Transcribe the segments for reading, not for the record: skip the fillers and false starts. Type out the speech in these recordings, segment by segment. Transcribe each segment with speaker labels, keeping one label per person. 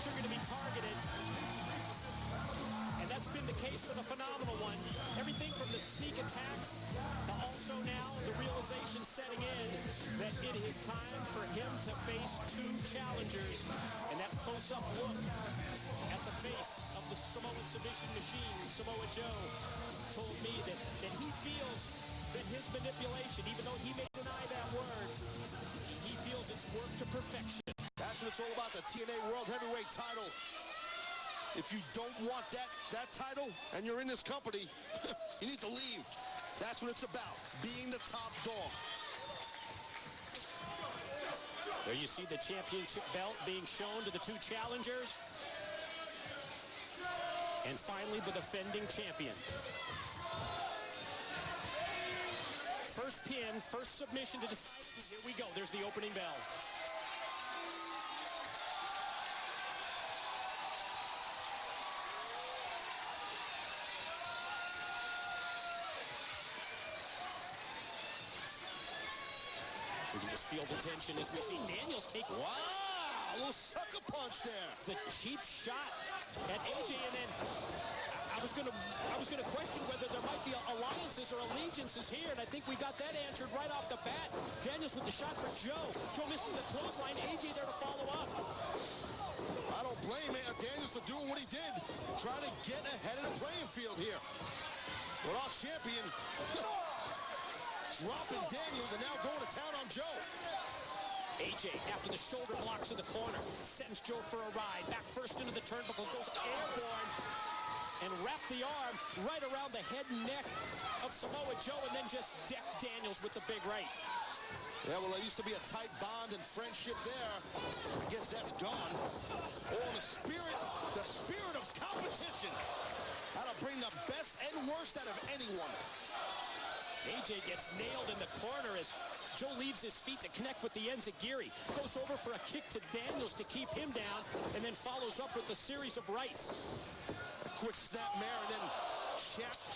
Speaker 1: attacks are going to be targeted. And that's been the case for the Phenomenal One. Everything from the sneak attacks to also now the realization setting in that it is time for him to face two challengers. And that close-up look at the face of the Samoan submission machine, Samoa Joe, told me that he feels that his manipulation, even though he may deny that word, he feels it's worked to perfection.
Speaker 2: That's what it's all about, the TNA World Heavyweight title. If you don't want that title and you're in this company, you need to leave. That's what it's about, being the top dog.
Speaker 1: There you see the championship belt being shown to the two challengers. And finally, the defending champion. First pin, first submission to decide. Here we go. There's the opening bell. We can just feel the tension as we see Daniels take.
Speaker 2: Wow, a little sucker punch there.
Speaker 1: The cheap shot at AJ, and then I was gonna question whether there might be alliances or allegiances here, and I think we got that answered right off the bat. Daniels with the shot for Joe. Joe missing the clothesline. AJ there to follow up.
Speaker 2: I don't blame Daniels for doing what he did, trying to get ahead of the playing field here. But our champion dropping Daniels and now going to town on Joe.
Speaker 1: AJ, after the shoulder blocks in the corner, sends Joe for a ride. Back first into the turnbuckles, goes airborne, and wrapped the arm right around the head and neck of Samoa Joe, and then just decked Daniels with the big right.
Speaker 2: Yeah, well, there used to be a tight bond and friendship there. I guess that's gone. Oh, the spirit of competition. How to bring the best and worst out of anyone.
Speaker 1: AJ gets nailed in the corner as Joe leaves his feet to connect with the enziguri. Goes over for a kick to Daniels to keep him down, and then follows up with a series of rights.
Speaker 2: A quick snap mare, and then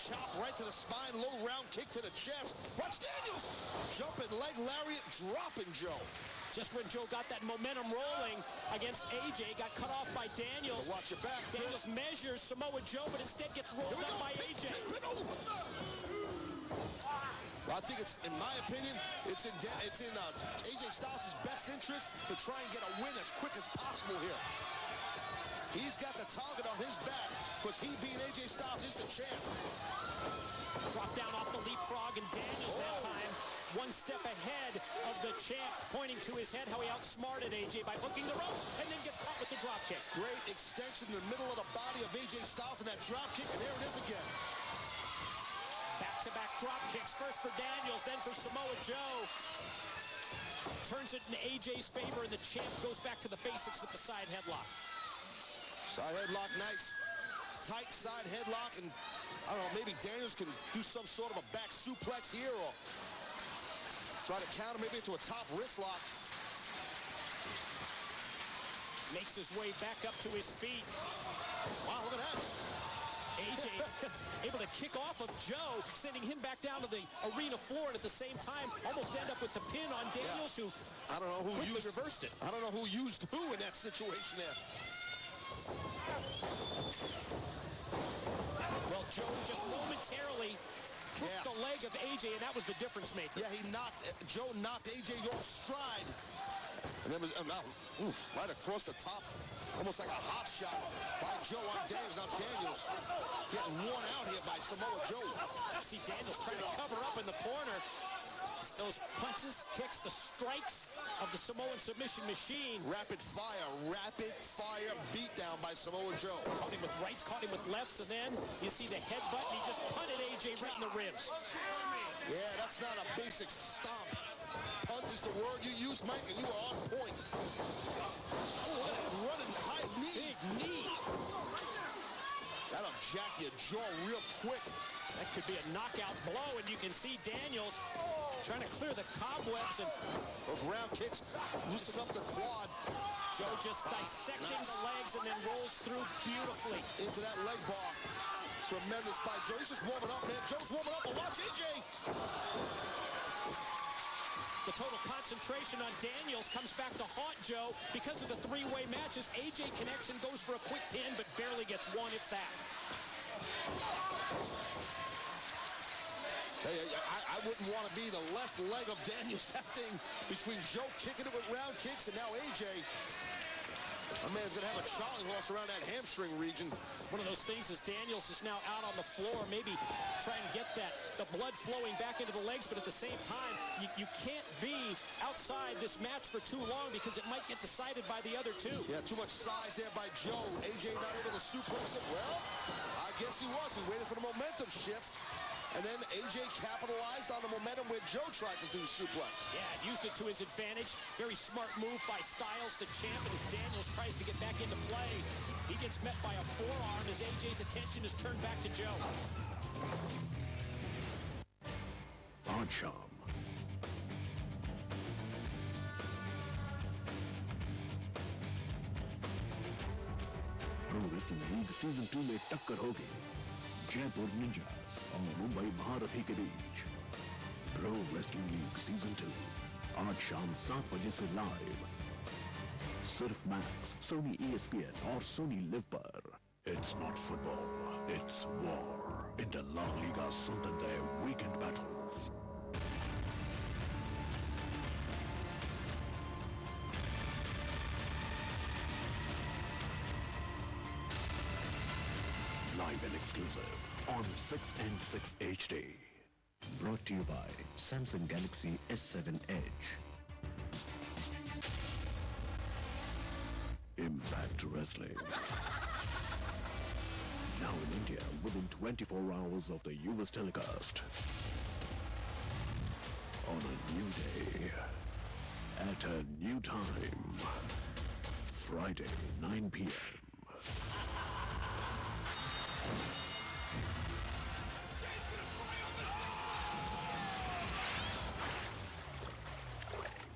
Speaker 2: chop right to the spine, low round kick to the chest. Watch Daniels! Jumping leg lariat, dropping Joe.
Speaker 1: Just when Joe got that momentum rolling against AJ, got cut off by Daniels.
Speaker 2: So watch your back,
Speaker 1: Daniels measures Samoa Joe, but instead gets rolled up by AJ.
Speaker 2: I think it's, in my opinion, it's in AJ Styles' best interest to try and get a win as quick as possible here. He's got the target on his back because he being AJ Styles is the champ.
Speaker 1: Drop down off the leapfrog, and Daniels that time one step ahead of the champ, pointing to his head how he outsmarted AJ by hooking the rope and then gets caught with the drop kick.
Speaker 2: Great extension in the middle of the body of AJ Styles and that drop kick, and there it is again.
Speaker 1: Back-to-back drop kicks, first for Daniels, then for Samoa Joe. Turns it in AJ's favor, and the champ goes back to the basics with the side headlock.
Speaker 2: Side headlock, nice. Tight side headlock, and I don't know, maybe Daniels can do some sort of a back suplex here or try to counter maybe into a top wrist lock.
Speaker 1: Makes his way back up to his feet.
Speaker 2: Wow, look at that.
Speaker 1: AJ able to kick off of Joe, sending him back down to the arena floor, and at the same time almost end up with the pin on Daniels, who
Speaker 2: I don't know who
Speaker 1: reversed it.
Speaker 2: I don't know who used who in that situation there.
Speaker 1: Well, Joe just momentarily hooked the leg of AJ, and that was the difference maker.
Speaker 2: Yeah, Joe knocked AJ off stride. And then right across the top, almost like a hot shot by Joe on Daniels. Now Daniels getting worn out here by Samoa Joe.
Speaker 1: See Daniels trying to cover up in the corner. Those punches, kicks, the strikes of the Samoan submission machine.
Speaker 2: Rapid fire beatdown by Samoa Joe.
Speaker 1: Caught him with rights, caught him with lefts, and then you see the headbutt, and he just punted AJ right in the ribs.
Speaker 2: Yeah, that's not a basic stomp. Punt is the word you use, Mike, and you are on point. Oh, running high knee.
Speaker 1: Big knee.
Speaker 2: That'll jack your jaw real quick.
Speaker 1: That could be a knockout blow, and you can see Daniels trying to clear the cobwebs, and
Speaker 2: those round kicks loosen up the quad.
Speaker 1: Joe just dissecting the legs and then rolls through beautifully
Speaker 2: into that leg bar. Tremendous by Joe. He's just warming up, man. Joe's warming up, and watch AJ.
Speaker 1: The total concentration on Daniels comes back to haunt Joe because of the three-way matches. AJ connects and goes for a quick pin, but barely gets one, if that.
Speaker 2: Hey, I wouldn't want to be the left leg of Daniels. That thing between Joe kicking it with round kicks and now AJ. My man's going to have a Charlie horse around that hamstring region.
Speaker 1: One of those things is Daniels is now out on the floor, maybe trying to get the blood flowing back into the legs, but at the same time, you can't be outside this match for too long because it might get decided by the other two.
Speaker 2: Yeah, too much size there by Joe. AJ not able to suplex it. Well, I guess he was. He waited for the momentum shift. And then AJ capitalized on the momentum where Joe tried to do the suplex.
Speaker 1: Yeah, used it to his advantage. Very smart move by Styles, the champ, and as Daniels tries to get back into play, he gets met by a forearm as AJ's attention is turned back to Joe.
Speaker 3: Archam. Pro Wrestling League Season 2 में टक्कर होगी Jaipur ninjas और मुंबई महारथी के बीच। Pro wrestling league season 2 आज शाम 7 बजे से लाइव सिर्फ मैक्स, सोनी ESPN और सोनी लिव पर। It's not football, it's war. Inter La Liga Santander weekend battles. Live and exclusive on 6 and 6 HD. Brought to you by Samsung Galaxy S7 Edge. Impact Wrestling. Now in India within 24 hours of the US telecast. On a new day. At a new time. Friday, 9 p.m.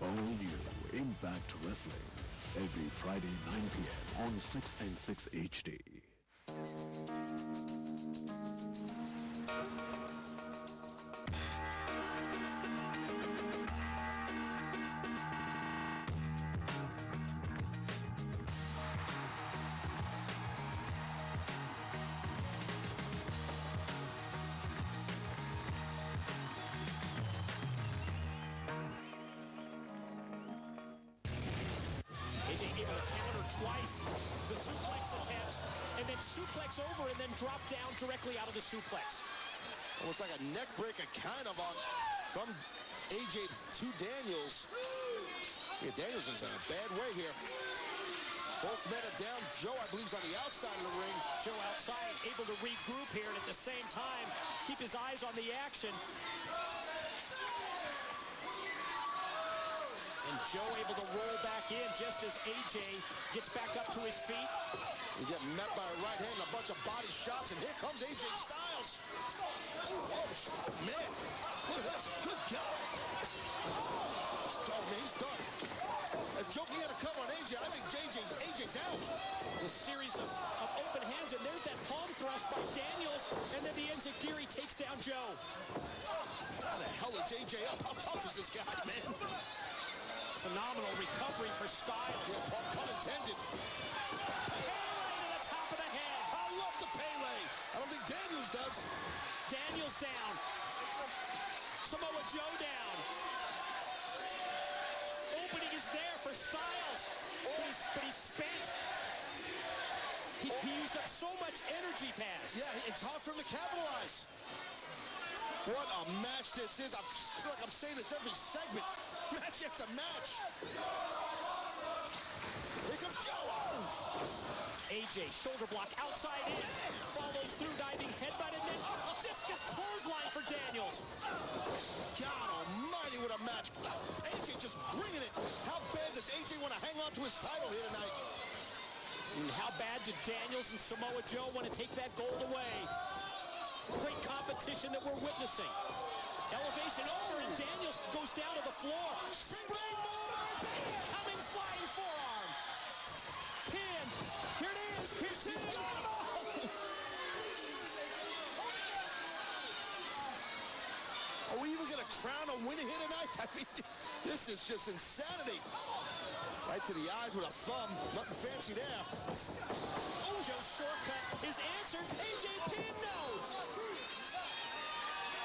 Speaker 3: All new Impact Wrestling. Every Friday 9 p.m. on 6 and 6 HD.
Speaker 1: AJ able to counter twice the suplex attempts, and then suplex over and then drop down directly out of the suplex.
Speaker 2: Almost like a neck breaker kind of on from AJ to Daniels. Yeah, Daniels is in a bad way here. Both men are down. Joe, I believe, is on the outside of the ring.
Speaker 1: Joe outside, able to regroup here, and at the same time, keep his eyes on the action. And Joe able to roll back in just as AJ gets back up to his feet.
Speaker 2: You get met by a right hand, a bunch of body shots, and here comes AJ Styles. Oh, man. Look at this. Good God. Oh, man, he's done. If Joe can get a cover on AJ, I think AJ's out.
Speaker 1: A series of open hands, and there's that palm thrust by Daniels, and then the enziguri takes down Joe.
Speaker 2: How the hell is AJ up? How tough is this guy, man?
Speaker 1: Phenomenal recovery for Styles.
Speaker 2: Yeah, pun intended.
Speaker 1: Pele to the top of the head.
Speaker 2: I love the Pele. I don't think Daniels does.
Speaker 1: Daniels down. Samoa Joe down. Opening is there for Styles. But he's spent. He used up so much energy, Taz.
Speaker 2: Yeah, it's hard for him to capitalize. What a match this is. I feel like I'm saying this every segment. Match after match. Here comes Joe.
Speaker 1: AJ, shoulder block, outside in. Follows through, diving headbutt, and then discus clothesline for Daniels.
Speaker 2: God almighty, what a match. AJ just bringing it. How bad does AJ want to hang on to his title here tonight?
Speaker 1: And how bad did Daniels and Samoa Joe want to take that gold away? Great competition that we're witnessing. Elevation over, and Daniels goes down to the floor. Springboard! Coming flying forearm. Pin. Here it is. Here's his gun.
Speaker 2: Are we even going to crown a winner here tonight? I mean, This is just insanity. Right to the eyes with a thumb. Nothing fancy there.
Speaker 1: Oh, Joe's shortcut is answered. AJ pin, no.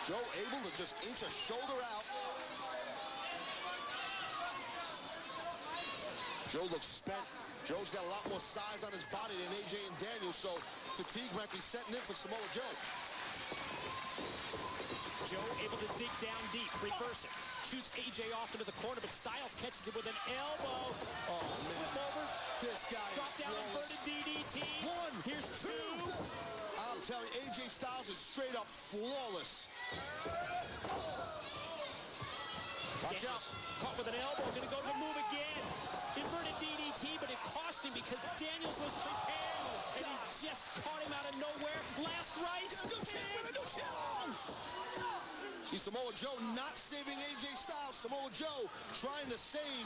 Speaker 2: Joe able to just inch a shoulder out. Joe looks spent. Joe's got a lot more size on his body than AJ and Daniel, so fatigue might be setting in for Samoa Joe.
Speaker 1: Joe able to dig down deep, reverse it. Shoots AJ off into the corner, but Styles catches it with an elbow.
Speaker 2: Oh, man.
Speaker 1: Flip over.
Speaker 2: This guy
Speaker 1: Drop
Speaker 2: is
Speaker 1: down
Speaker 2: flawless.
Speaker 1: inverted DDT.
Speaker 2: One.
Speaker 1: Here's two.
Speaker 2: I'm telling you, AJ Styles is straight up flawless. Watch out.
Speaker 1: Caught with an elbow, gonna go to the move again. Inverted DDT, but it cost him because Daniels was prepared. And he just caught him out of nowhere. Last right.
Speaker 2: See, Samoa Joe not saving AJ Styles. Samoa Joe trying to save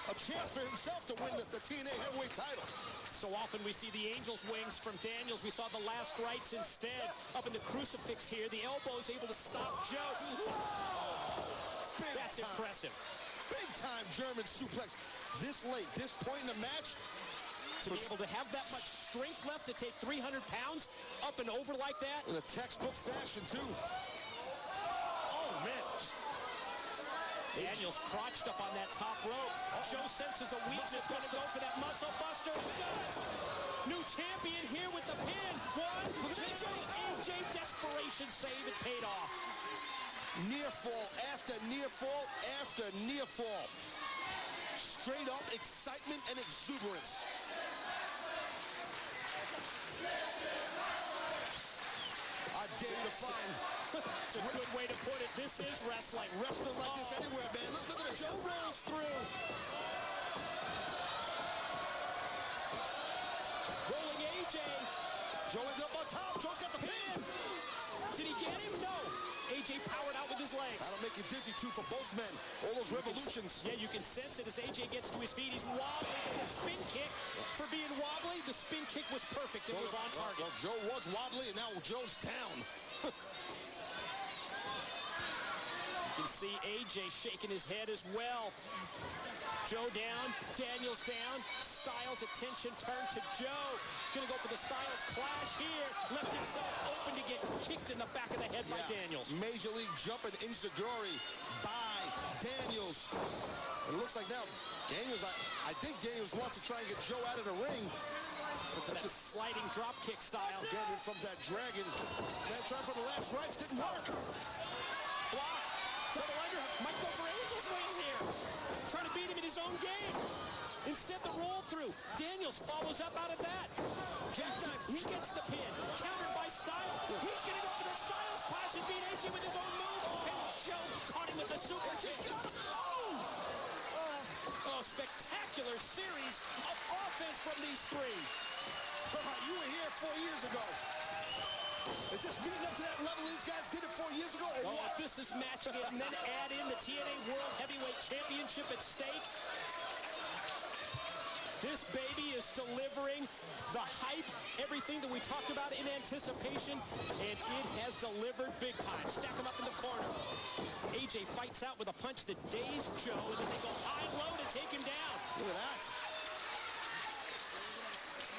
Speaker 2: a chance for himself to win the TNA heavyweight title.
Speaker 1: So often we see the Angel's wings from Daniels. We saw the last rights instead. Up in the crucifix here, the elbow's able to stop Joe. Whoa! That's impressive.
Speaker 2: Big time German suplex. This late, this point in the match.
Speaker 1: To be able to have that much strength left to take 300 pounds up and over like that.
Speaker 2: In a textbook fashion, too.
Speaker 1: Oh, man. Daniels crouched up on that top rope. Joe senses a weakness, going to go for that muscle buster. Does. New champion here with the pin. One, two, AJ desperation save. It paid off.
Speaker 2: Near fall after near fall after near fall. Straight up excitement and exuberance. I dare you to find.
Speaker 1: It's a good way to put it. This is wrestling.
Speaker 2: Wrestling like this anywhere, man. Look at this.
Speaker 1: Joe rolls through. Rolling AJ.
Speaker 2: Joe ends up on top. Joe's got the pin.
Speaker 1: Did he get him? No. AJ powered out with his legs.
Speaker 2: That'll make you dizzy, too, for both men. All those revolutions.
Speaker 1: Yeah, you can sense it as AJ gets to his feet. He's wobbly. The spin kick, for being wobbly, the spin kick was perfect. It was on target.
Speaker 2: Well, Joe was wobbly, and now Joe's down.
Speaker 1: You can see AJ shaking his head as well. Joe down, Daniels down, Styles' attention turned to Joe. Gonna go for the Styles clash here. Left himself open to get kicked in the back of the head by Daniels.
Speaker 2: Major League jumping enziguri by Daniels. It looks like now Daniels, I think Daniels wants to try and get Joe out of the ring.
Speaker 1: That's a sliding drop kick style.
Speaker 2: Getting from that dragon. That try from the last rights didn't work.
Speaker 1: Block. Double under. Might go for Angel's wings here. Trying to beat him in his own game. Instead, the roll through. Daniels follows up out of that. Jackknife. He gets the pin. Countered by Styles. He's going to go for the Styles clash and beat AJ with his own move. And Joe caught him with the super kick. Oh, spectacular series of offense from these three.
Speaker 2: You were here 4 years ago. Is this meeting up to that level these guys did it 4 years ago, or what?
Speaker 1: This is matching it, and then add in the TNA World Heavyweight Championship at stake. This baby is delivering the hype, everything that we talked about in anticipation, and it has delivered big time. Stack him up in the corner. AJ fights out with a punch that dazed Joe, and then they go high-low to take him down.
Speaker 2: Look at that.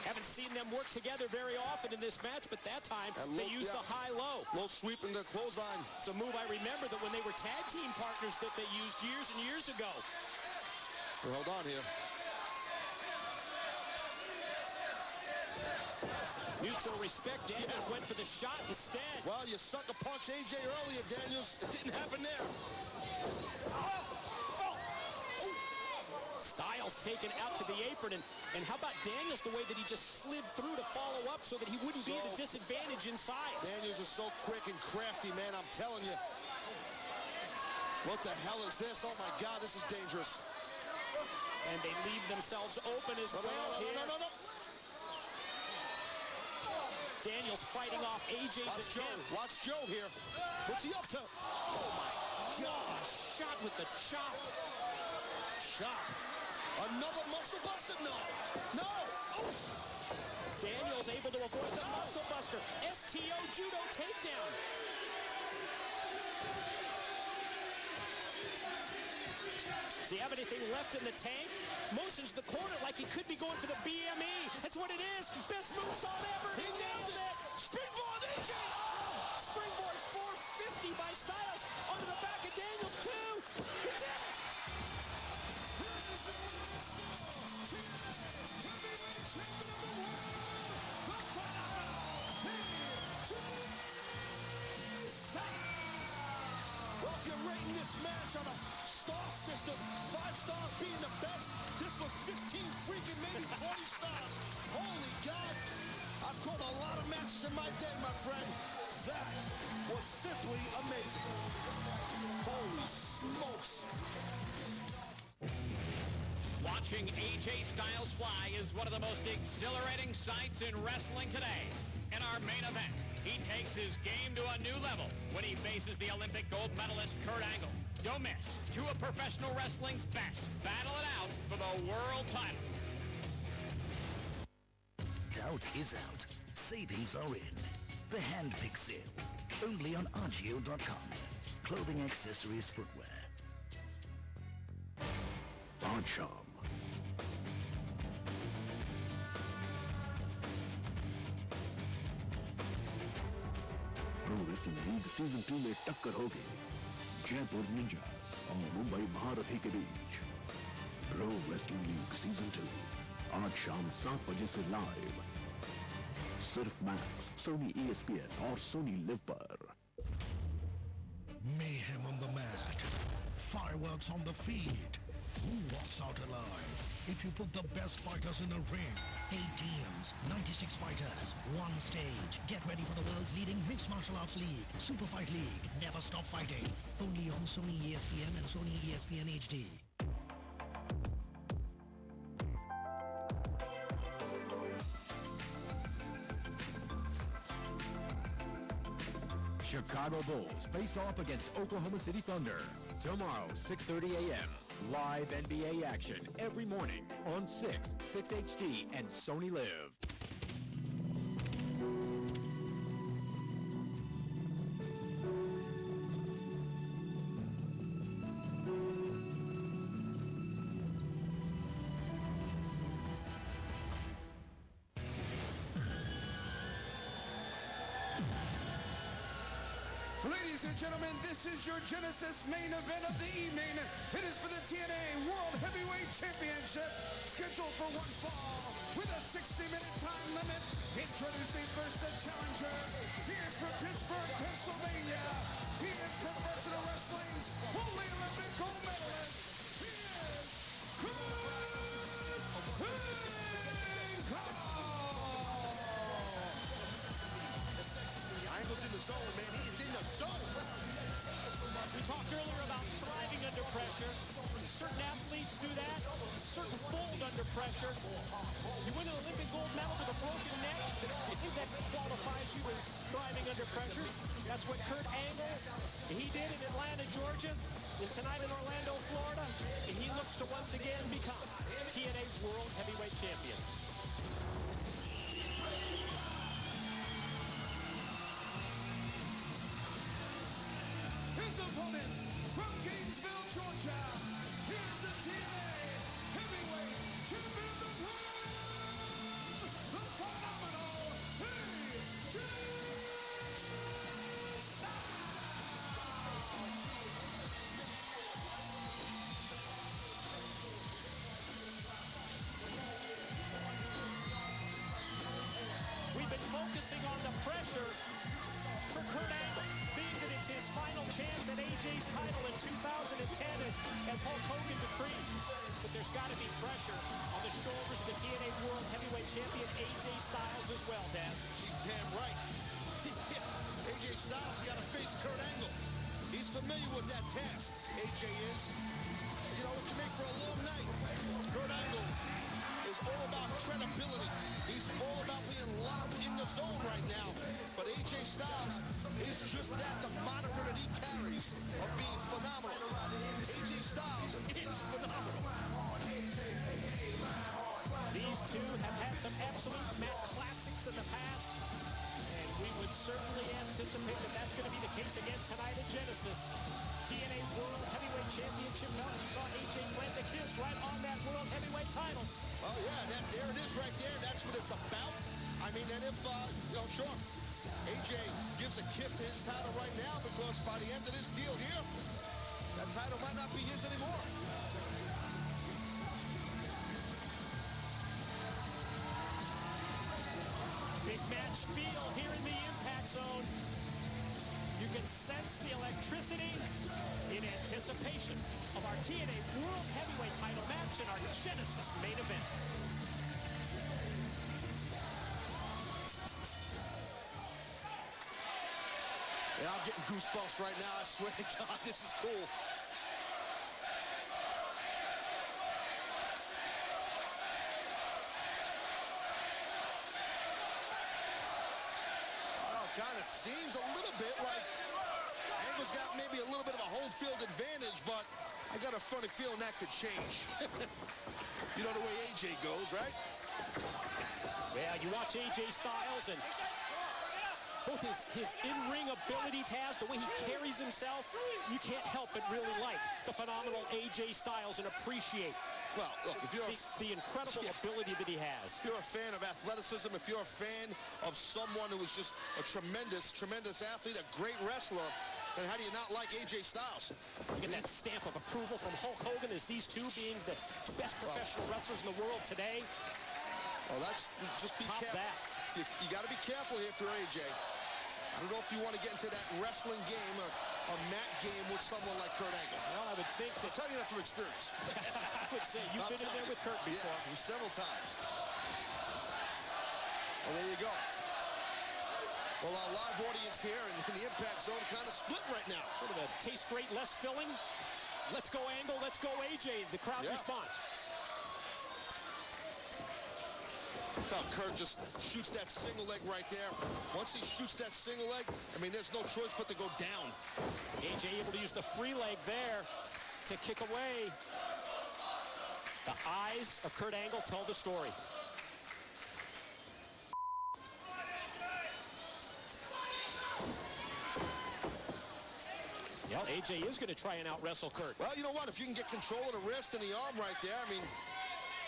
Speaker 1: Haven't seen them work together very often in this match, but that time they used the high-low.
Speaker 2: Low sweep in the clothesline.
Speaker 1: It's a move I remember that when they were tag team partners that they used years and years ago.
Speaker 2: Well, hold on here.
Speaker 1: Mutual respect. Daniels went for the shot instead.
Speaker 2: Well, you sucker punch AJ earlier, Daniels. It didn't happen there.
Speaker 1: Styles taken out to the apron, and how about Daniels, the way that he just slid through to follow up so that he wouldn't be at a disadvantage inside.
Speaker 2: Daniels is so quick and crafty, man, I'm telling you. What the hell is this? Oh, my God, this is dangerous.
Speaker 1: And they leave themselves open as well here.
Speaker 2: No.
Speaker 1: Daniels fighting off AJ's attempt.
Speaker 2: Watch Joe here. What's he up to?
Speaker 1: Oh, my God. Shot with the chop.
Speaker 2: Chop. Another muscle buster? No.
Speaker 1: Daniels able to avoid the muscle buster. STO judo takedown. Does he have anything left in the tank? Motions the corner like he could be going for the BME. That's what it is. Best moonsault ever. He nailed it. Springboard, AJ. Oh! Springboard 450 by Styles onto the back of Daniels, too. He did it.
Speaker 2: Well, if you're rating this match on a star system, 5 stars being the best, this was 15 freaking, maybe 20 stars. Holy God. I've called a lot of matches in my day, my friend. That was simply amazing. Holy smokes.
Speaker 4: Watching AJ Styles fly is one of the most exhilarating sights in wrestling today. In our main event, he takes his game to a new level when he faces the Olympic gold medalist Kurt Angle. Don't miss two of professional wrestling's best battle it out for the world title.
Speaker 5: Doubt is out. Savings are in. The Handpick Sale. Only on Agio.com. Clothing, accessories, footwear.
Speaker 3: Badsham. Pro Wrestling League Season 2 में टक्कर होगी Jaipur ninjas और मुंबई महारथी के बीच. Pro Wrestling League Season 2 आज शाम 7 बजे से लाइव सिर्फ मैक्स, सोनी ESPN और सोनी लिव पर.
Speaker 6: Mayhem on the mat. Fireworks on the feet. Who walks out alive? If you put the best fighters in a ring, 8 teams, 96 fighters, one stage. Get ready for the world's leading mixed martial arts league, Super Fight League. Never stop fighting. Only on Sony ESPN and Sony ESPN HD.
Speaker 7: Chicago Bulls face off against Oklahoma City Thunder. Tomorrow, 6:30 a.m. Live NBA action every morning on 6 HD, and Sony Live.
Speaker 2: Ladies and gentlemen, this is your Genesis main event of the evening. It is for the TNA World Heavyweight Championship, scheduled for one fall with a 60-minute time limit. Introducing first the challenger. He is from Pittsburgh, Pennsylvania. He is professional wrestling's only Olympic gold medalist. He is Angle's in the zone, man. He is in the zone.
Speaker 1: We talked earlier about thriving under pressure. Certain athletes do that. Certain fold under pressure. You win an Olympic gold medal with a broken neck. I think that qualifies you as thriving under pressure. That's what Kurt Angle, he did in Atlanta, Georgia, and tonight in Orlando, Florida. And he looks to once again become TNA World Heavyweight Champion.
Speaker 2: His opponent from Gainesville, Georgia. Here's the TNA Heavyweight Champion of the world, the phenomenal AJ Styles.
Speaker 1: We've been focusing on the pressure for Kurt Angle, being that it's his final chance at AJ's title in 2010 as Hulk Hogan decreed. But there's got to be pressure on the shoulders of the TNA World Heavyweight Champion AJ Styles as well, Dad.
Speaker 2: Damn right. AJ Styles got to face Kurt Angle. He's familiar with that task, AJ is. You know, it can make for a long night. Kurt Angle is all about credibility. He's all about being locked in the zone right now. But AJ Styles is just that, the moniker that he carries of being phenomenal. AJ Styles is phenomenal.
Speaker 1: These two have had some absolute mat classics in the past, and we would certainly anticipate that that's going to be the case again tonight at Genesis. TNA World Heavyweight Championship belt. You saw AJ win title.
Speaker 2: Well, yeah, there it is right there. That's what it's about. I mean, and if, sure, AJ gives a kiss to his title right now, because by the end of this deal here, that title might not be his anymore.
Speaker 1: Big match feel here in the Impact Zone. You can sense the electricity in anticipation of our TNA World Heavyweight title match in our Genesis main event.
Speaker 2: Yeah, I'm getting goosebumps right now. I swear to God, this is cool. Kind of seems a little bit like Angle's got maybe a little bit of a home field advantage, but I got a funny feeling that could change. You know the way AJ goes, right?
Speaker 1: Yeah, you watch AJ Styles and both his in-ring ability, Taz, the way he carries himself, you can't help but really like the phenomenal AJ Styles and appreciate
Speaker 2: Well, look, if you're
Speaker 1: the incredible ability that he has.
Speaker 2: If you're a fan of athleticism, if you're a fan of someone who is just a tremendous, tremendous athlete, a great wrestler, then how do you not like AJ Styles?
Speaker 1: You get that stamp of approval from Hulk Hogan as these two being the best professional wrestlers in the world today.
Speaker 2: Well, that's just be
Speaker 1: Top
Speaker 2: careful.
Speaker 1: that.
Speaker 2: You got to be careful here if you're AJ. I don't know if you want to get into that wrestling game, a mat game with someone like Kurt Angle.
Speaker 1: Well, I would think
Speaker 2: I'll tell you that from experience.
Speaker 1: I would say you've been in there with Kurt before.
Speaker 2: Yeah, several times. Well, there you go. Well, our live audience here in the Impact Zone kind of split right now.
Speaker 1: Sort of a taste great, less filling. Let's go Angle, let's go AJ, the crowd response.
Speaker 2: Kurt just shoots that single leg right there. Once he shoots that single leg, I mean, there's no choice but to go down.
Speaker 1: AJ able to use the free leg there to kick away. The eyes of Kurt Angle tell the story. Yeah, AJ is going to try and out-wrestle Kurt.
Speaker 2: Well, you know what? If you can get control of the wrist and the arm right there, I mean,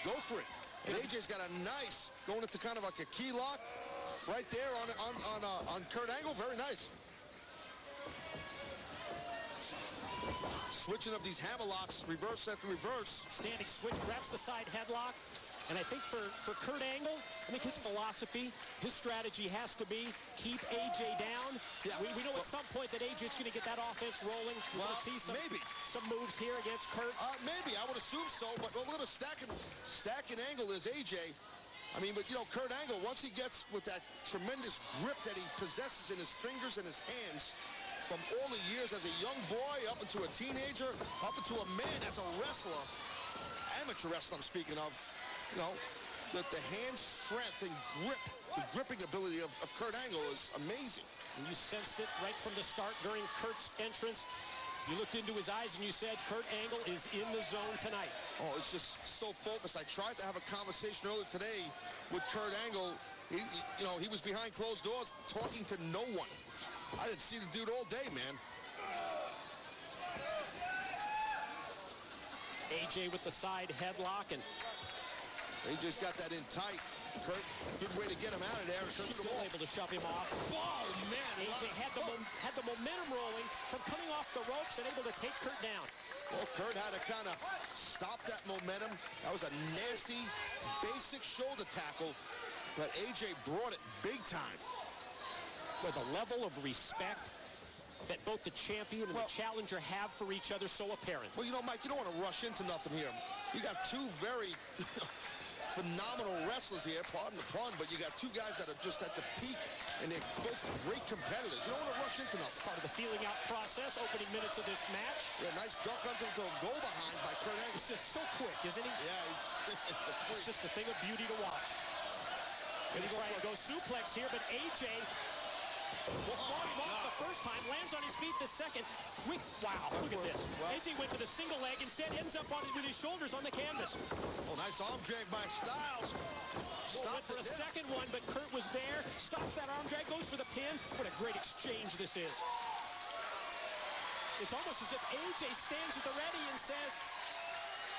Speaker 2: go for it. And AJ's got a nice, going into kind of like a key lock right there on Kurt Angle. Very nice. Switching up these hammerlocks, reverse after reverse.
Speaker 1: Standing switch, grabs the side headlock. And I think for Kurt Angle, I think his philosophy, his strategy has to be keep AJ down.
Speaker 2: Yeah.
Speaker 1: We know at some point that AJ's going to get that offense rolling. We're going to see some moves here against Kurt.
Speaker 2: Maybe, I would assume so. But a little stacking Angle is AJ. I mean, but, you know, Kurt Angle, once he gets with that tremendous grip that he possesses in his fingers and his hands, from all the years as a young boy up into a teenager, up into a man as a wrestler, amateur wrestler I'm speaking of, you know, the hand strength and grip, the gripping ability of Kurt Angle is amazing.
Speaker 1: And you sensed it right from the start during Kurt's entrance. You looked into his eyes and you said, Kurt Angle is in the zone tonight.
Speaker 2: Oh, it's just so focused. I tried to have a conversation earlier today with Kurt Angle. You know, he was behind closed doors talking to no one. I didn't see the dude all day, man.
Speaker 1: AJ with the side headlock, and
Speaker 2: AJ's got that in tight. Kurt, good way to get him out of there.
Speaker 1: still able to shove him off.
Speaker 2: Oh, man.
Speaker 1: AJ had the momentum rolling from coming off the ropes and able to take Kurt down.
Speaker 2: Well, Kurt had to kind of stop that momentum. That was a nasty, basic shoulder tackle, but AJ brought it big time.
Speaker 1: With a level of respect that both the champion and the challenger have for each other so apparent.
Speaker 2: Well, you know, Mike, you don't want to rush into nothing here. You got two very phenomenal wrestlers here, pardon the pun, but you got two guys that are just at the peak, and they're both great competitors. You don't want to rush into nothing.
Speaker 1: Part of the feeling out process, opening minutes of this match.
Speaker 2: Yeah, nice duck under to a goal behind by Kurt Angle.
Speaker 1: It's just so quick, isn't he?
Speaker 2: Yeah,
Speaker 1: it's just a thing of beauty to watch. Gonna try and go suplex here, but AJ will fought him off the first time, lands on his feet the second. Wow, look at this. AJ went to the single leg, instead ends up with his shoulders on the canvas.
Speaker 2: Oh, nice arm drag by Styles.
Speaker 1: Went for a second one, but Kurt was there, stops that arm drag, goes for the pin. What a great exchange this is. It's almost as if AJ stands at the ready and says,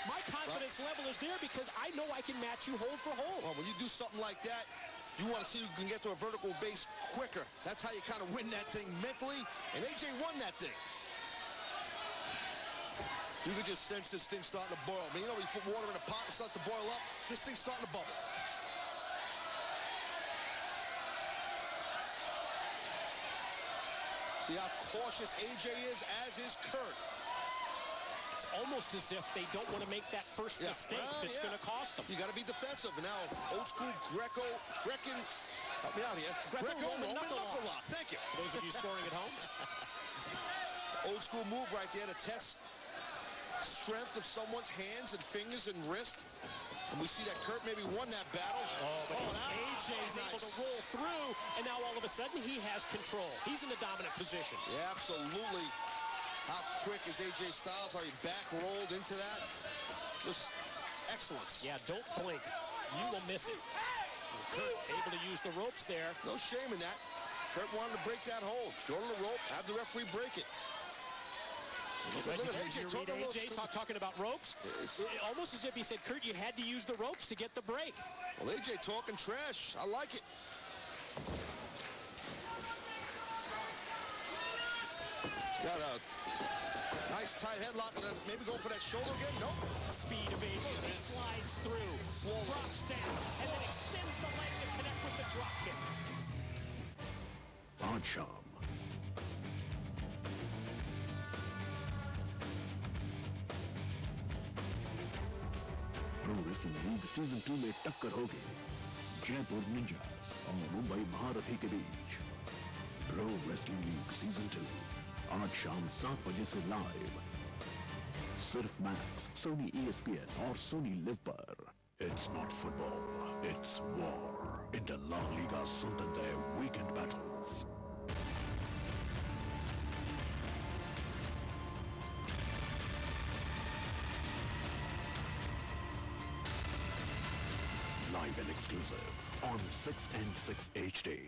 Speaker 1: My confidence level is there because I know I can match you hold for hold.
Speaker 2: Well, when you do something like that, you want to see who can get to a vertical base quicker. That's how you kind of win that thing mentally, and AJ won that thing. You could just sense this thing starting to boil. I mean, you know, when you put water in a pot and it starts to boil up, this thing's starting to bubble. See how cautious AJ is, as is Kurt.
Speaker 1: It's almost as if they don't want to make that first mistake that's going to cost them.
Speaker 2: You got to be defensive. And now, old school Help me out here.
Speaker 1: Greco-Roman knuckle
Speaker 2: lock. Thank you.
Speaker 1: For those of you scoring at home.
Speaker 2: Old school move right there to test strength of someone's hands and fingers and wrist. And we see that Kurt maybe won that battle.
Speaker 1: But AJ's able to roll through, and now all of a sudden he has control. He's in the dominant position.
Speaker 2: Yeah, absolutely. How quick is AJ Styles? Are you back rolled into that? Just excellence.
Speaker 1: Yeah, don't blink. You will miss it. And Kurt able to use the ropes there.
Speaker 2: No shame in that. Kurt wanted to break that hold. Go to the rope, have the referee break it.
Speaker 1: Look at AJ talking about ropes. Almost as if he said, Kurt, you had to use the ropes to get the break.
Speaker 2: Well, AJ talking trash. I like it. Got a nice tight headlock and then maybe go for that shoulder again. Nope.
Speaker 1: Speed of AJ as he slides through. Drops down and then extends the leg to connect with the drop kick.
Speaker 3: Badsham. Pro Wrestling League Season 2 में टक्कर होगी Jaipur ninjas और मुंबई महारथी के बीच। Pro Wrestling League Season 2 आज शाम 7 बजे से लाइव सिर्फ मैक्स, सोनी ESPN और सोनी लिव पर। It's not football, it's war. Inter La Liga Santander weekend battles. Live and exclusive on 6 and 6 HD.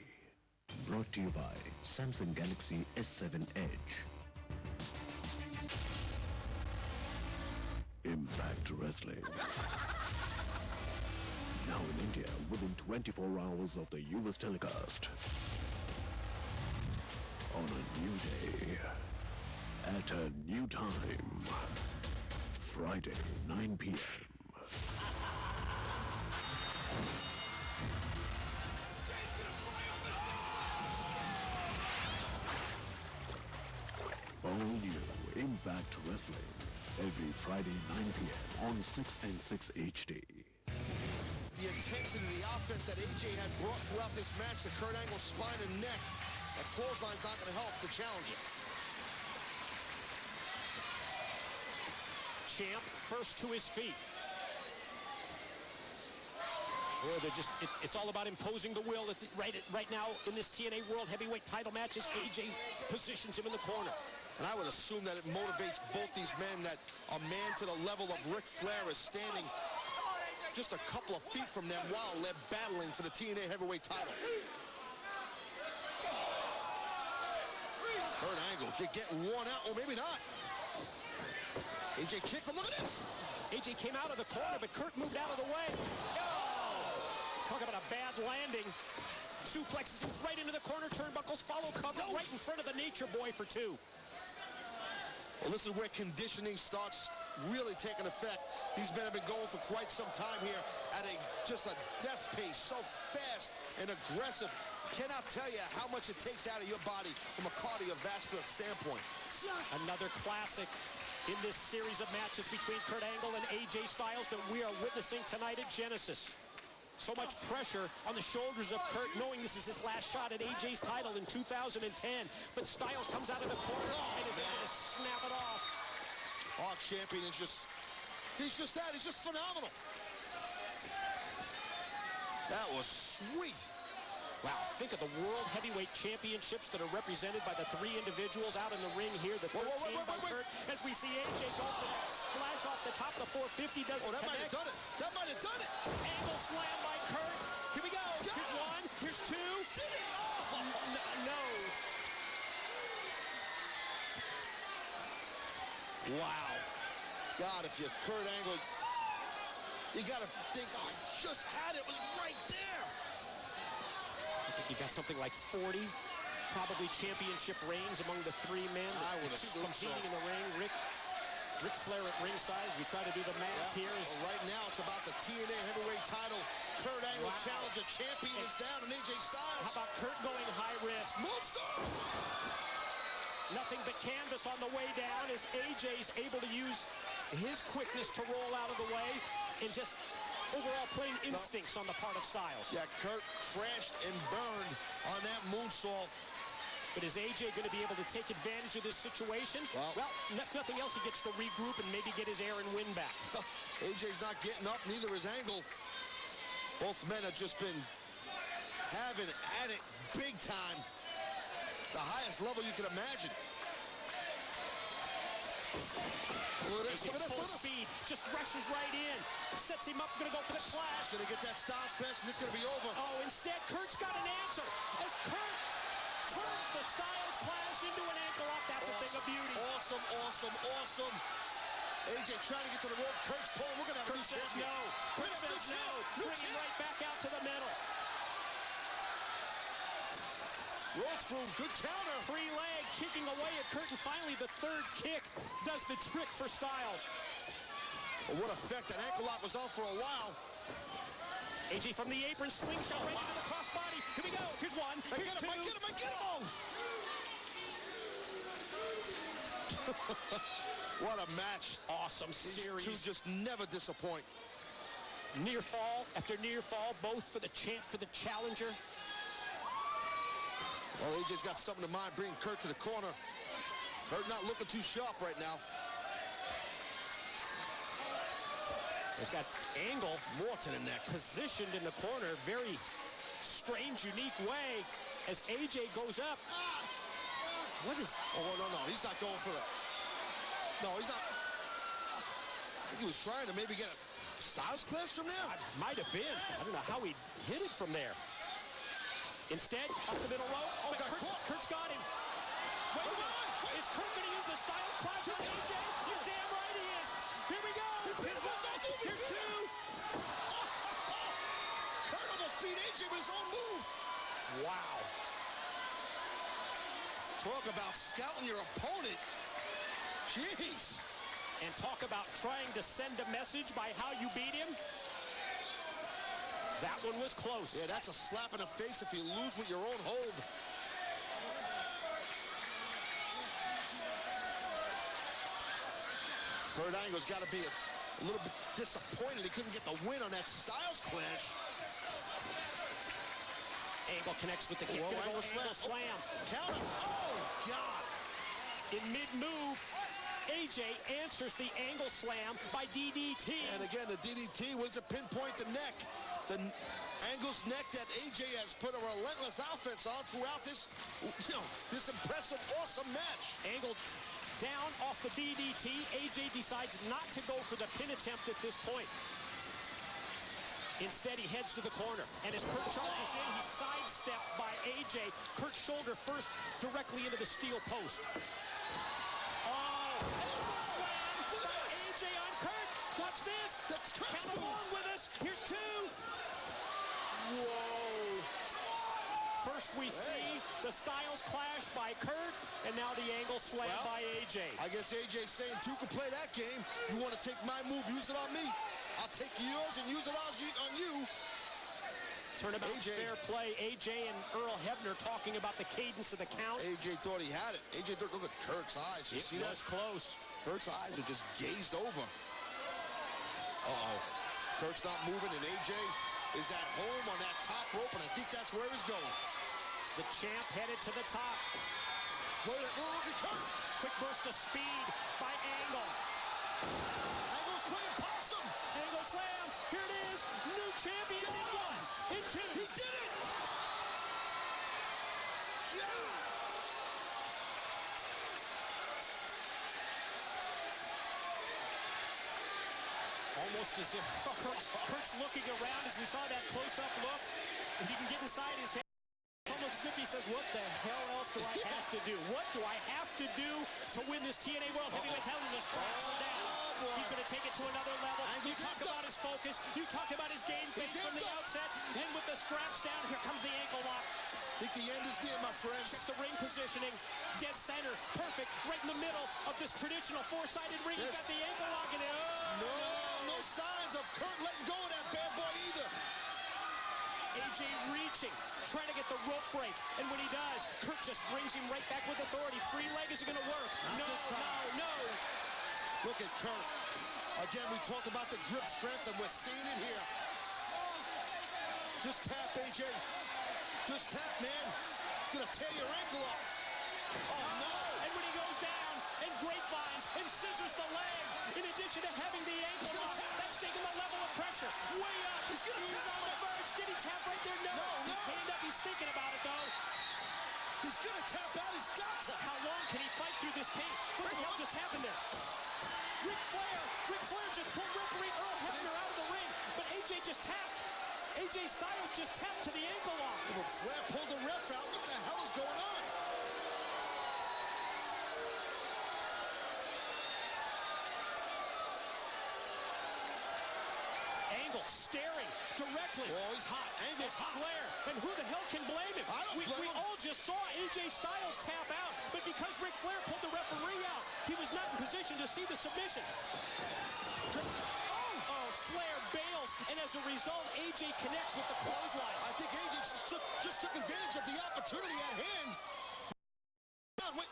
Speaker 3: Brought to you by Samsung Galaxy S7 Edge. Impact Wrestling. Now in India within 24 hours of the US telecast. On a new day. At a new time. Friday, 9 p.m. All new Impact Wrestling. Every Friday, 9 p.m. on 6 and 6 HD.
Speaker 2: The intensity, the offense that AJ had brought throughout this match, the Kurt Angle spine and neck, that clothesline's not going to help the challenger.
Speaker 1: Champ first to his feet. Oh, it's all about imposing the will right now in this TNA World Heavyweight title match as AJ positions him in the corner.
Speaker 2: And I would assume that it motivates both these men, that a man to the level of Ric Flair is standing just a couple of feet from them while they're battling for the TNA Heavyweight title. Kurt Angle getting worn out, or maybe not. AJ kicked him, look at this!
Speaker 1: AJ came out of the corner, but Kurt moved out of the way. Oh! Talk about a bad landing. Suplexes him right into the corner turnbuckles, follow cover right in front of the Nature Boy for 2.
Speaker 2: Well, this is where conditioning starts really taking effect. These men have been going for quite some time here at just a death pace, so fast and aggressive. Cannot tell you how much it takes out of your body from a cardiovascular standpoint.
Speaker 1: Another classic in this series of matches between Kurt Angle and AJ Styles that we are witnessing tonight at Genesis. So much pressure on the shoulders of Kurt, knowing this is his last shot at AJ's title in 2010. But Styles comes out of the corner and is able to snap it off.
Speaker 2: Our champion is he's just phenomenal. That was sweet.
Speaker 1: Wow, think of the World Heavyweight Championships that are represented by the 3 individuals out in the ring here. The 13 by Kurt, as we see AJ go for that splash off the top. The 450 doesn't
Speaker 2: that
Speaker 1: connect.
Speaker 2: might have done it. That might have done it.
Speaker 1: Angle slam by Kurt. Here we go. Here's 1. Here's 2.
Speaker 2: Did it? Oh.
Speaker 1: No. Wow.
Speaker 2: God, if you're Kurt Angle, you got to think, oh, I just had it. It was right there.
Speaker 1: I think you got something like 40, probably championship reigns among the three men.
Speaker 2: I would assume
Speaker 1: competing
Speaker 2: so.
Speaker 1: in the ring. Ric Flair at ringside. We try to do the math here.
Speaker 2: Well, right now, it's about the TNA heavyweight title. Kurt Angle challenger champion is down, and AJ Styles.
Speaker 1: How about Kurt going high risk?
Speaker 2: Moonsault!
Speaker 1: Nothing but canvas on the way down as AJ's able to use his quickness to roll out of the way and just overall playing instincts on the part of Styles.
Speaker 2: Yeah, Kurt crashed and burned on that moonsault.
Speaker 1: But is AJ going to be able to take advantage of this situation? Well, if nothing else, he gets to regroup and maybe get his air and win back.
Speaker 2: AJ's not getting up, neither is Angle. Both men have just been having at it big time. The highest level you can imagine. Look at this, look at this,
Speaker 1: Full
Speaker 2: look at this.
Speaker 1: speed, just rushes right in. Sets him up, going to go for the clash.
Speaker 2: Gonna get that Styles clash, and this is gonna be over.
Speaker 1: Oh, instead, Kurt's got an answer. As Kurt turns the Styles clash into an ankle lock, that's a thing of beauty.
Speaker 2: Awesome, awesome, awesome. AJ trying to get to the rope. Kurt's pulling. We're gonna have a new champion.
Speaker 1: Kurt says no. Bring him right back out to the middle.
Speaker 2: Roll through, good counter.
Speaker 1: Free leg, kicking away at Kurt, and finally the third kick does the trick for Styles.
Speaker 2: Well, what effect that ankle lock was on for a while.
Speaker 1: AJ from the apron, slingshot right into the crossbody. Here we go. Here's one. Here's two.
Speaker 2: I get him. Oh. What a match.
Speaker 1: Awesome
Speaker 2: These
Speaker 1: series.
Speaker 2: two just never disappoint.
Speaker 1: Near fall after near fall, both for the challenger.
Speaker 2: Well, AJ's got something in mind, bringing Kurt to the corner. Kurt not looking too sharp right now.
Speaker 1: He's got Angle
Speaker 2: more to the neck,
Speaker 1: positioned in the corner, very strange, unique way as AJ goes up. What is?
Speaker 2: Oh no, he's not going for it. No, he's not. I think he was trying to maybe get a Styles clash from there.
Speaker 1: Might have been. I don't know how he hit it from there. Instead, up the middle rope. Oh, Kurt's got him. Wait. Is Kurt going to use the Styles clash on AJ? You're damn right he is. Here we go. Here's two.
Speaker 2: Kurt almost beat AJ with his own move.
Speaker 1: Wow.
Speaker 2: Talk about scouting your opponent. Jeez.
Speaker 1: And talk about trying to send a message by how you beat him. That one was close.
Speaker 2: Yeah, that's a slap in the face if you lose with your own hold. Kurt Angle's got to be a little bit disappointed he couldn't get the win on that Styles clash.
Speaker 1: Angle connects with the kick.
Speaker 2: Angle
Speaker 1: slam.
Speaker 2: Counter. Oh, God.
Speaker 1: In mid-move, AJ answers the Angle slam by DDT.
Speaker 2: And again, the DDT was to pinpoint the neck. The Angle's neck that AJ has put a relentless offense on throughout this, this impressive, awesome match.
Speaker 1: Angle down off the DDT. AJ decides not to go for the pin attempt at this point. Instead, he heads to the corner. And as Kurt charges in, he's sidestepped by AJ. Kurt's shoulder first directly into the steel post. Oh, elbow slam by AJ on Kurt. Watch this. Count along with us. Here's two. Whoa. First we see the Styles clash by Kurt, and now the Angle slam by AJ.
Speaker 2: I guess AJ's saying two can play that game. You want to take my move, use it on me. I'll take yours and use it on you.
Speaker 1: Turnabout fair play. AJ and Earl Hebner talking about the cadence of the count.
Speaker 2: AJ thought he had it. AJ, look at Kurt's eyes. You see that?
Speaker 1: It was close.
Speaker 2: Kurt's eyes are just gazed over. Uh-oh. Kurt's not moving, and AJ is at home on that top rope, and I think that's where he's going.
Speaker 1: The champ headed to the top.
Speaker 2: Look at Kurt.
Speaker 1: Quick burst of speed by Angle.
Speaker 2: Angle's playing possum.
Speaker 1: Angle slam. Here it is. New champion in one. In two.
Speaker 2: He did it. Yeah.
Speaker 1: Almost as if Kurt's looking around as we saw that close-up look. If you can get inside his head, almost as if he says, what the hell else do I have to do? What do I have to do to win this TNA World Heavyweight title? The straps are down.
Speaker 2: boy.
Speaker 1: He's going to take it to another level. You
Speaker 2: Angle's
Speaker 1: talk
Speaker 2: in.
Speaker 1: about his focus. You talk about his game face
Speaker 2: He's
Speaker 1: from
Speaker 2: in.
Speaker 1: the outset. And with the straps down, here comes the ankle lock.
Speaker 2: I think the end is near, my friends.
Speaker 1: Check the ring positioning. Dead center. Perfect. Right in the middle of this traditional four-sided ring. He's got the ankle lock in it.
Speaker 2: No signs of Kurt letting go of that bad boy either.
Speaker 1: AJ reaching, trying to get the rope break. And when he does, Kurt just brings him right back with authority. Free leg is going to work.
Speaker 2: Not this time.
Speaker 1: No.
Speaker 2: Look at Kurt. Again, we talked about the grip strength, and we're seeing it here. Just tap, AJ. Just tap, man. Gonna tear your ankle up. Oh, no.
Speaker 1: And when he goes down, and grapevines, and scissors the leg, in addition to having the ankle lock, that's taking the level of pressure way up.
Speaker 2: He's on
Speaker 1: the verge. Did he tap right there? No. His hand up. He's thinking about it, though.
Speaker 2: He's gonna tap out. He's got to.
Speaker 1: How long can he fight through this pain? What the hell just happened there? Ric Flair just pulled referee Earl Hebner out of the ring, but AJ just tapped. AJ Styles just tapped to the ankle lock.
Speaker 2: Well, Flair pulled the ref out. What the hell is going on?
Speaker 1: Angle staring directly.
Speaker 2: Oh, he's hot. Angle's hot.
Speaker 1: Flair. And who the hell can blame him?
Speaker 2: I don't blame
Speaker 1: we
Speaker 2: him.
Speaker 1: all just saw AJ Styles tap out, but because Ric Flair pulled the referee out, he was not in position to see the submission. Oh, Flair bails, and as a result, AJ connects with the clothesline.
Speaker 2: I think AJ just took advantage of the opportunity at hand. Wait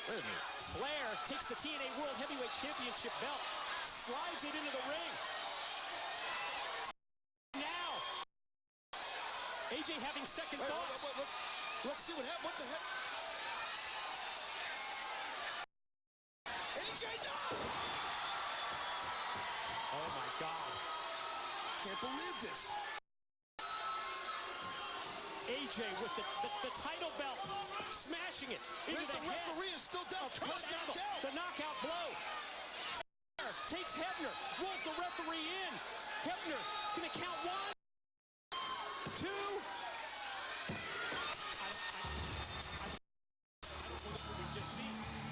Speaker 2: a minute.
Speaker 1: Flair takes the TNA World Heavyweight Championship belt, slides it into the ring. Now, AJ having second thoughts.
Speaker 2: Let's see what happened. What the heck? AJ, no!
Speaker 1: Oh, my God.
Speaker 2: Can't believe this.
Speaker 1: AJ with the title belt, smashing it into
Speaker 2: Where's the referee? Is still down. Kurt's knocked out.
Speaker 1: The knockout blow. Flair takes Hebner, rolls the referee in. Hebner gonna count 1, 2.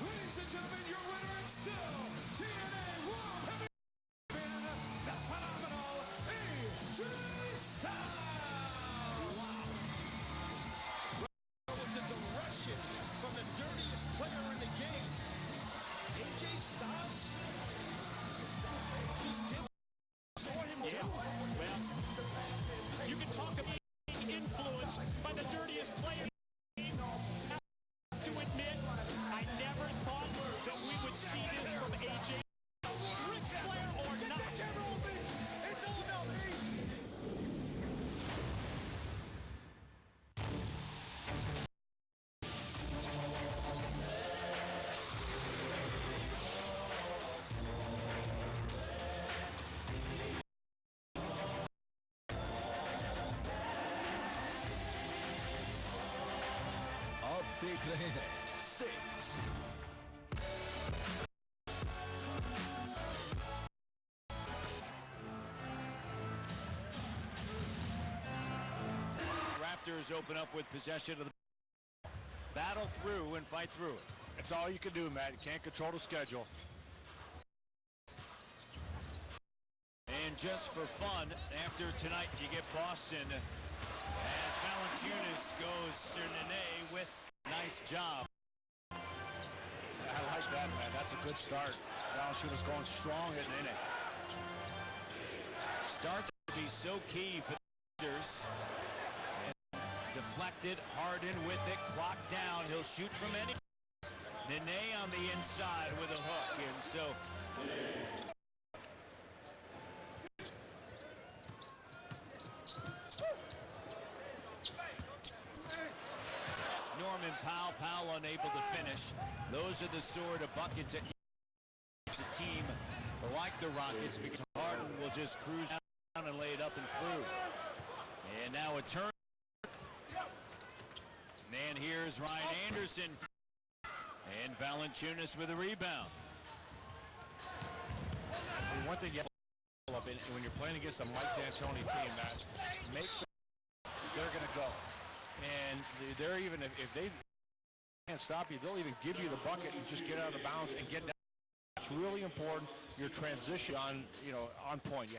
Speaker 8: Ladies and gentlemen, your winner and still TNA World Heavyweight Champion, the phenomenal AJ Styles.
Speaker 2: With the direction from the dirtiest player in the game. AJ Styles just did saw him do.
Speaker 1: Well, you can talk about being influenced by the dirtiest player. To admit, I never thought that we would see this from AJ. Ric Flair or not.
Speaker 8: It's all about me.
Speaker 6: आप देख रहे हैं 6
Speaker 4: Raptors open up with possession of the battle through and fight through it.
Speaker 9: That's all you can do, Matt. You can't control the schedule.
Speaker 4: And just for fun, after tonight, you get Boston as Valanciunas goes to Nene with nice job.
Speaker 9: I like that, man. That's a good start. Valanciunas going strong at Nene.
Speaker 4: Starts to be so key for the Raptors. Deflected, Harden with it, clock down. He'll shoot from any. Nene on the inside with a hook, and so Norman Powell unable to finish. Those are the sort of buckets that a team like the Rockets, because Harden will just cruise down and lay it up and through. And now a turn. And here's Ryan Anderson. And Valanciunas with a rebound.
Speaker 9: One thing you have to follow up when you're playing against a Mike D'Antoni team, Matt, make sure they're going to go. And they're even, if they can't stop you, they'll even give you the bucket and just get out of the bounds and get down. it's really important your transition on, on point.